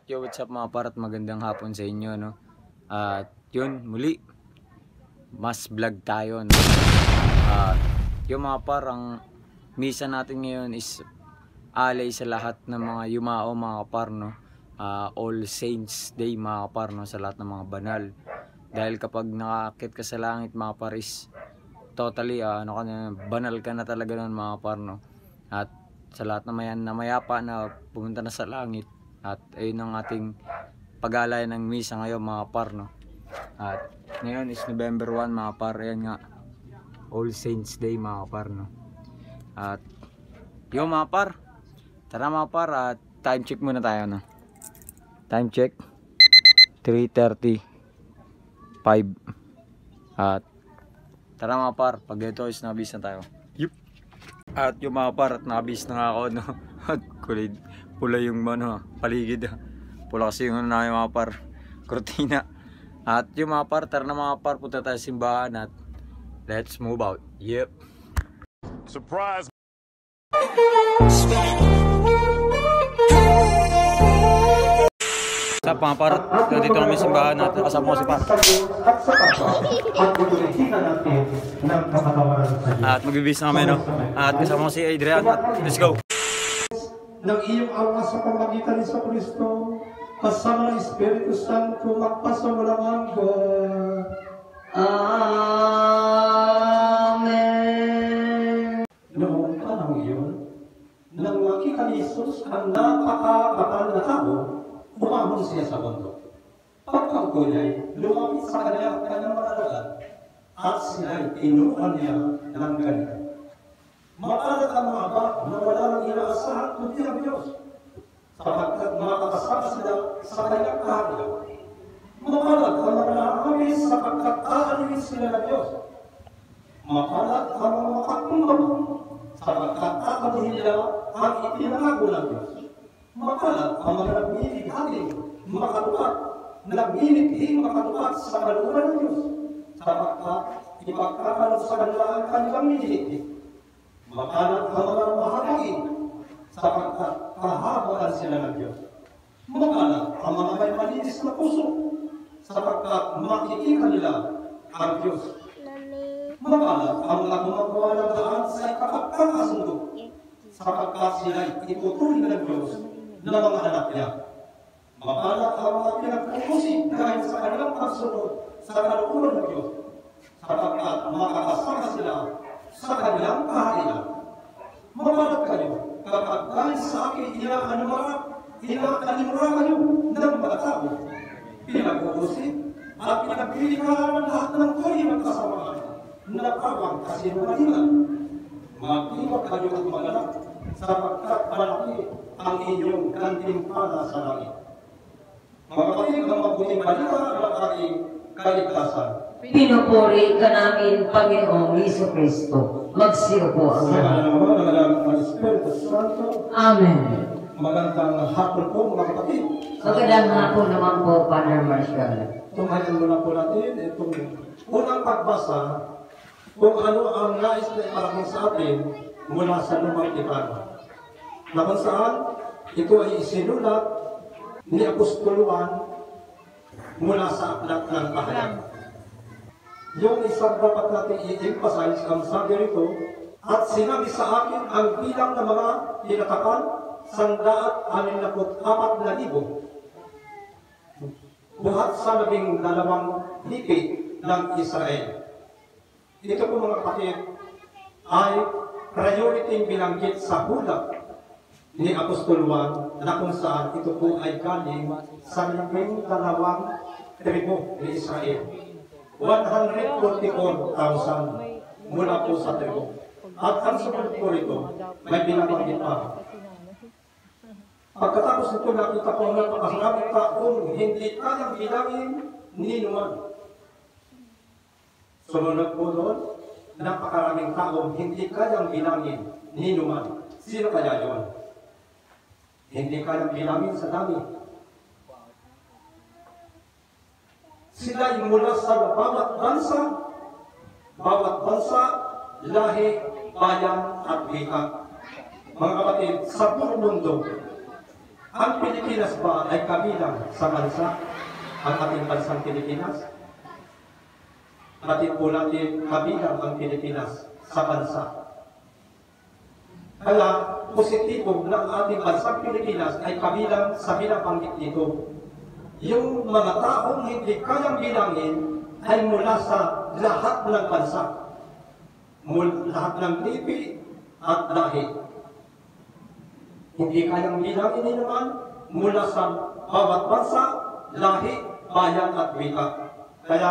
Yo, what's up mga par at magandang hapon sa inyo, no? At yun, muli, mas vlog tayo, no? Yung mga par, ang misa natin ngayon is alay sa lahat ng mga yumao mga par, no? All Saints Day mga par, no? Sa lahat ng mga banal. Dahil kapag nakakit ka sa langit mga par is totally, banal ka na talaga nun mga par, no? At sa lahat na mayapa na pumunta na sa langit. At ayun ang ating pag-alay ng misa ngayon mga par, no? At ngayon is November 1 mga par. Ayan nga, All Saints Day mga par, no? At yung mga par, tara mga par, at time check muna tayo, no? Time check 3:35. At tara mga par, pag ito is nabis na tayo. Yup. At yung mga par, at nabis na nga ako, no? At kulid pula yung paligid, pula kasi yung namin mga par, kortina. At yung mga par, tara na mga par, punta tayo sa simbahan at let's move out. Yep. Surprise. Sa mga par, dito kami sa simbahan at kasama ko si par. At magbibis na kami, no? At kasama ko si Adrian at let's go. Ng iyong awa sa pamagitan ni Kristo, kasama ng Espiritu Santo, magpasawalang hanggan. Amen. Noong panahon iyon, nang makita ni Jesus ang napakakapal na tao, umahon siya sa bundok. Pagkaupo niya'y lumapit sa kanyang mga alagad, at sila'y tinuruan niya ng ganito. Maalat ang mga bak na wala nang inaasahan kundi ang Diyos, sapagkat makakasama sila sa kanyang kaharian. Maalat ang mga nakakawis sapagkat aaliwin sila ng Diyos. Maalat ang mga makakumbaba sapagkat aaliwin nila ang ipinangago ng Diyos. Maalat ang mga nagmimighating makatukat, nagmimighing makatukat sa kalooban ng Diyos, sapagkat ipagkakalot sa kanila ang kanilang minihigit. Makalat ang mga mahagagin sapagkat kahabalan sila ng Diyos. Makalat ang mga may malinis na puso sapagkat makikita nila ang Diyos. Makalat ang mga gumagawa ng daan sa ikakapagkakasundo sapagkat sila'y itutuloy ng Diyos ng mga anak niya. Makalat ang mga pinagpupusin dahil sa kanilang pagsunod sa kalooban ng Diyos sapagkat makakasama sila sa kanilang kaharian. Makalat kayo kapag dahil sa akin inakanimura kayo ng mga tao, pinag-uusin at pinagpilikaran ng lahat ng tuloy ng kasamaan na parang kasinungalingan. Mag-iwag kayo at magalak sapagkat malaki ang inyong gantimpala sa langit. Mga kapatid, ang mabuting balita ng ating kaligtasan. Pinupuri ka namin, Panginoong Jesucristo. Magsiupo ang Sa lahat. naman ng Espiritu Santo. Amen. Magandang hapon po mga kapatid. Magandang hapon naman po, Father Marcial. Tunghayan muna po natin itong unang pagbasa kung ano ang nais na iparang sa atin mula sa Lumang Tipan. Na kung saan ito ay isinulat ni Apostol Juan mula sa aklat ng Pahayag. Yung isang dapat natin i-emphasize ang sabi rito, at sinabi sa akin ang bilang ng mga tinatakan, 164,000. Buhat sa 12 lipi ng Israel. Ito po mga kapatid ay priority binanggit sa hula ni Apostol Juan na kung saan ito po ay galing sa 12 tribo ni Israel. 144,000 mula po sa tribo. At ang sumunod po rito, may binabanggit pa. Pagkatapos nito nakita ko ang napakasaraming taong hindi kayang bilangin ni Numan. Sumunod po doon, napakaraming taong hindi kayang bilangin ni Numan. Sino kaya yun? Hindi kayang bilangin sa dami. Sila ay mula sa bawat bansa, lahi, bayan at wika. Mga kapatid, sa buong mundo Ang Pilipinas ba ay kabilang sa bansa? Ang ating bansang Pilipinas? Batid po natin kabilang ang Pilipinas sa bansa. Kaya positibo na ang ating bansang Pilipinas ay kabilang sa binabanggit dito. Yung mga taong hindi kayang bilangin ay mula sa lahat ng bansa. Lahat ng lipi at lahi. Hindi kayang bilangin din naman mula sa bawat bansa, lahi, bayan at wika. Kaya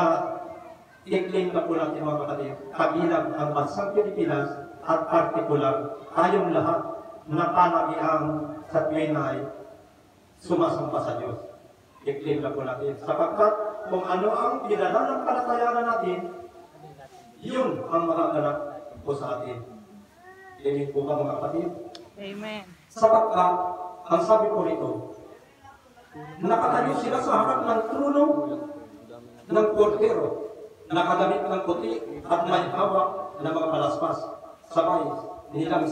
i-claim na po natin mga kapatid, kabilang ang bansang Pilipinas at partikular tayong lahat na palagiang sa tuwin ay sumasamba sa Diyos. I-claim na po natin. Sapagkat kung ano ang pinananampalatayanan natin, yun ang magaganap po sa atin. Amen po ba mga kapatid? Amen. Sapagkat, ang sabi ko rito, nakatayo sila sa harap ng trono ng kordero, nakagamit ng puti at may hawak na mga palaspas. Sabay sabay nilang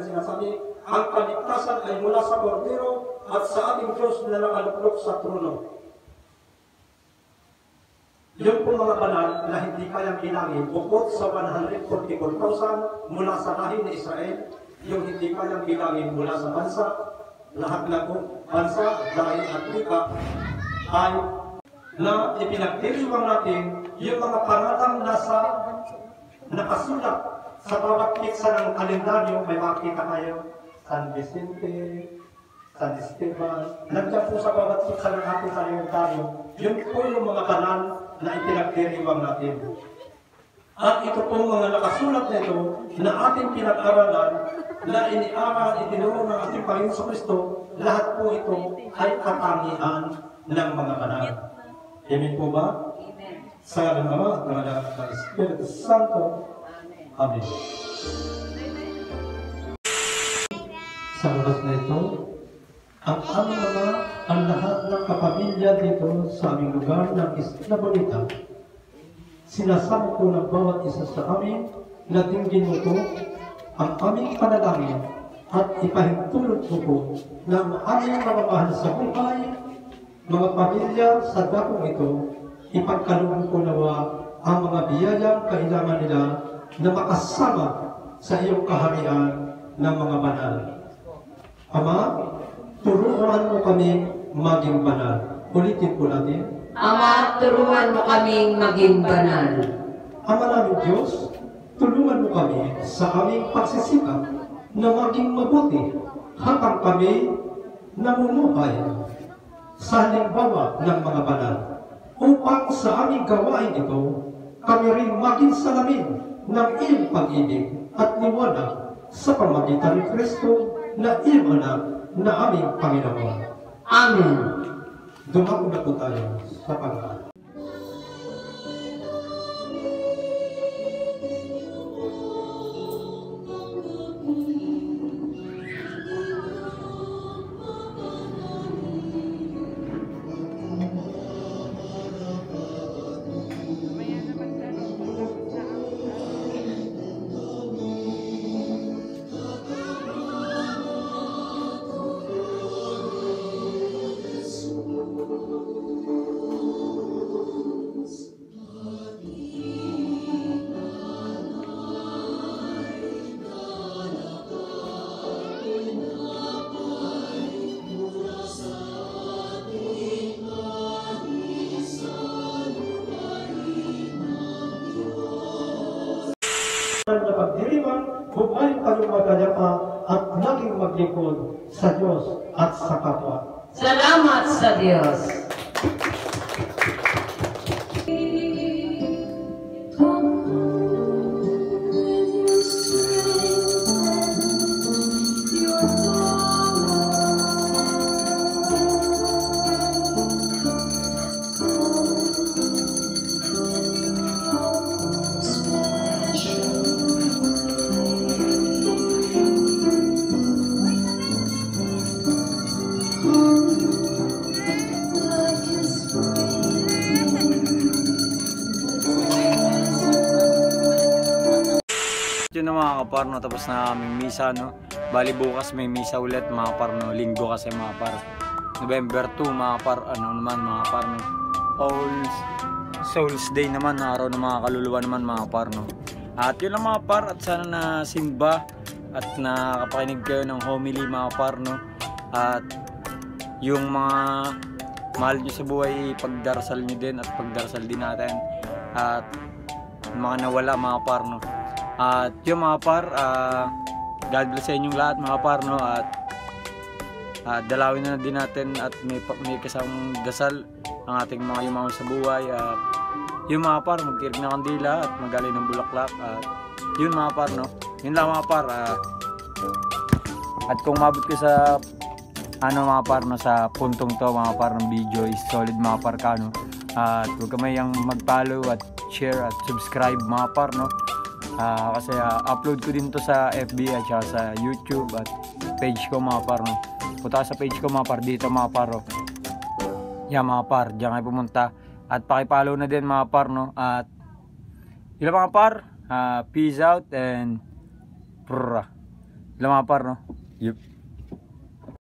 sinasabi, ang kaligtasan ay mula sa kordero at sa ating Diyos na nakaluklok sa trono. Yung pong mga banal na hindi kayang bilangin, bukod sa 144,000 mula sa lahi ni Israel, yung hindi kayang bilangin mula sa bansa, lahat ng bansa, lahi at wika, ay na ipinagdiriwang natin yung mga pangalang nakasulat sa bawat pitsa ng kalendaryo. May makita kayo, San Vicente, San Esteban, nandiyan po sa bawat pitsa ng ating kalendaryo. Yun po yung mga banal na ipinagdiriwang natin. At ito pong mga nakasulat nito na ating pinag-aralan, na iniaral, itinuro ng ating Panginoon sa Kristo, lahat po ito ay katangian ng mga banal. Amen po ba? Amen. Sa ngalan ng Ama at ng Anak at ng Espiritu Santo. Amen. Sa oras na ito, ang lahat ng kapamilya dito sa aming lugar ng Isla Bonita, sinasama ko ng bawat isa sa amin na dinggin mo ko ang aming panalangin at ipahintulot mo ko ng aming mga mahal sa buhay, mga pamilya sa dakong ito, ipagkaloob ko nawa ang mga biyayang kailangan nila na makasama sa iyong kaharian ng mga banal. Ama, turuan mo kami maging banal. Ulitin po natin. Ama, turuan mo kaming maging banal. Ama namin Diyos, tulungan mo kami sa aming pagsisikap na maging mabuti habang kami namumuhay sa halimbawa ng mga banal, upang sa aming gawain ito, kami rin maging salamin ng iyong pag-ibig at liwanag sa pamagitan ni Kristo na iyong anak na aming Panginoon. Amen. Dumako na po tayo sa pagkakas. Na pagdiriwang, buhay kayong magayapa at laging maglingkod sa Diyos at sa kapwa. Salamat sa Diyos. Yun na mga kaparno, tapos na aming misa, no? Bali bukas may misa ulit mga par, no? Linggo kasi mga par. November 2 mga par, ano naman mga par, no? All Souls Day naman, araw ng mga kaluluwa naman mga par, no? At yun lang mga par, at sana na simba at nakapakinig kayo ng homily mga par, no? At yung mga mahal nyo sa buhay, pagdarasal nyo din at pagdarasal din natin. At mga nawala mga par, no? At yung mga par, God bless sa inyong lahat mga par, no? At dalawin na din natin at may kasamang dasal ang ating mga yumaon sa buhay. At yung mga par, magtirik ng kandila at magalay ng bulaklak. At yun mga par, no? Yun lang mga par. At kung mabot ka sa mga par, no, sa puntong to mga par ng video, is solid mga par ka, no? At huwag ka mayang mag-follow at share at subscribe mga par, no? Kasi upload ko din to sa FB at saka sa YouTube at page ko mga par, no? Punta sa page ko mga par, dito mga par, oh. Yan mga par, diyan kayo pumunta at paki-follow na din mga par, no? At yun mga par, peace out and ilang mga par, no? Yup.